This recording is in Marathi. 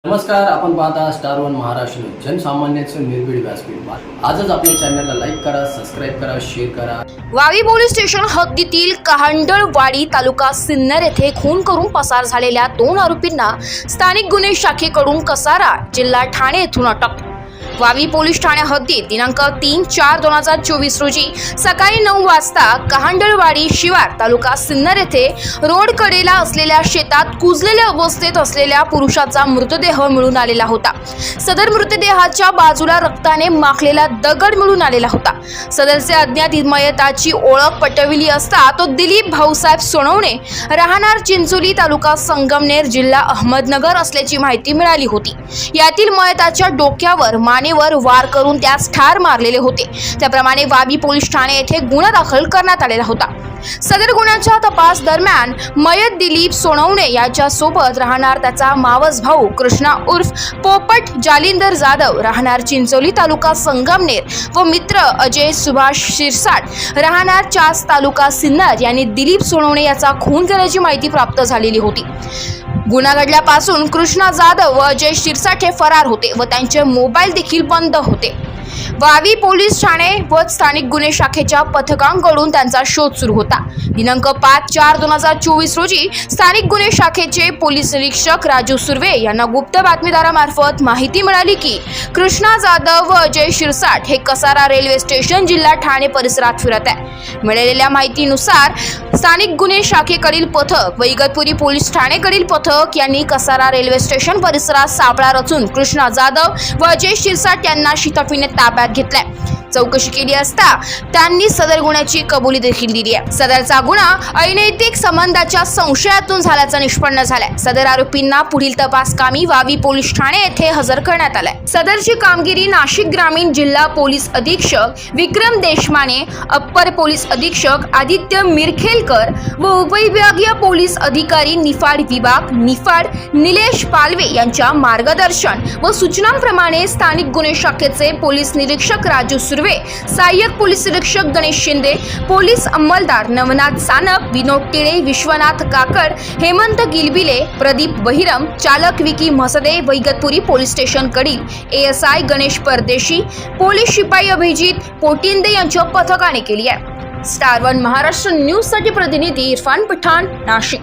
नमस्कार, आपण पाहता स्टार वन महाराष्ट्र न्यूज, जनसामान्यांचं निर्भीड व्यासपीठ. आजच आपल्या चॅनलला लाईक करा, सबस्क्राईब करा, शेअर करा. वावी पोलीस स्टेशन हद्दीतील कहांडळवाडी तालुका सिन्नर येथे खून करून पसार झालेल्या 2 आरोपींना स्थानिक गुन्हे शाखेकडून कसारा, जिल्हा ठाणे येथून अटक. वावी पोलीस ठाणे हद्दीत दिनांक 3/4/2024 रोजी सकाळी 9 वाजता कहांडळवाडी शिवार तालुका सिन्नर येथे रोड कडेला असलेल्या शेतात कुजलेल्या अवस्थेत असलेल्या पुरुषाचा मृतदेह मिळून आलेला होता. सदर मृतदेहाच्या बाजूला रक्ताने माखलेला दगड मिळून आलेला होता. सदरचे अज्ञात मयताची ओळख पटविली असता तो दिलीप भाऊसाहेब सोनवणे, राहणार चिंचोली, तालुका संगमनेर, जिल्हा अहमदनगर असल्याची माहिती मिळाली होती. यातील मयताच्या डोक्यावर मानेवर वार करून त्यास ठार मारलेले होते. त्याप्रमाणे वावी पोलीस ठाणे येथे गुन्हा दाखल करण्यात आलेला होता. सदर गुन्ह्याच्या तपास दरम्यान मयत दिलीप सोनवणे याच्या सोबत राहणार त्याचा मावस भाऊ कृष्णा उर्फ पोपट जालिंदर जाधव, राहणार चिंचोली, तालुका संगमनेर व मित्र अजय सुभाष शिरसाट, राहणार चास, तालुका सिन्नर यांनी दिलीप सोनवणे याचा खून केल्याची माहिती प्राप्त झालेली होती. गुन्हा घडल्यापासून कृष्णा जाधव व अजय शिरसाट हे फरार होते व त्यांचे मोबाईल देखील बंद होते. वावी पोलीस ठाणे व स्थानिक गुन्हे शाखेच्या पथकांकडून त्यांचा शोध सुरू होता. दिनांक 5/4/2024 रोजी स्थानिक गुन्हे शाखेचे पोलीस निरीक्षक राजू सुर्वे यांना गुप्त बातमीदारामार्फत माहिती मिळाली की कृष्णा जाधव व अजय शिरसाट हे कसारा रेल्वे स्टेशन, जिल्हा ठाणे परिसरात फिरत आहे. मिळालेल्या माहितीनुसार स्थानिक गुन्हे शाखेकडील पथक व इगतपुरी पोलीस ठाणेकडील पथक यांनी कसारा रेल्वे स्टेशन परिसरात सापळा रचून कृष्णा जाधव व अजय शिरसाट यांना शिताफीने ताब्यात घेतलाय. चौकशी केली असता त्यांनी सदर गुन्ह्याची कबुली देखील दिली आहे. सदरचा गुन्हा अनैतिक संबंधाच्या संशयातून झाल्याचं निष्पन्न झालंय. सदर आरोपींना पुढील तपास कामी वावी पोलीस ठाणे येथे हजर करण्यात आलंय. सदरची कामगिरी नाशिक ग्रामीण जिल्हा पोलीस अधीक्षक विक्रम देशमाने, अप्पर पोलीस अधीक्षक आदित्य मिरखेलकर व उपविभागीय पोलीस अधिकारी निफाड विभाग निफाड निलेश पालवे यांच्या मार्गदर्शन व सूचनांप्रमाणे स्थानिक गुन्हे शाखेचे पोलीस निरीक्षक राजू सुर्वे, सहाय्यक पोलीस निरीक्षक गणेश शिंदे, पोलीस अंमलदार नवनाथ सानप, विनोद टिळे, विश्वनाथ काकड, हेमंत गिलबिले, प्रदीप बहिरम, चालक विकी म्हसदे, इगतपुरी पोलीस स्टेशन कडील ASI गणेश परदेशी, पोलीस शिपाई अभिजित पोटिंदे यांच्या पथकाने केली आहे. स्टार वन महाराष्ट्र न्यूज साठी प्रतिनिधी इरफान पठाण, नाशिक.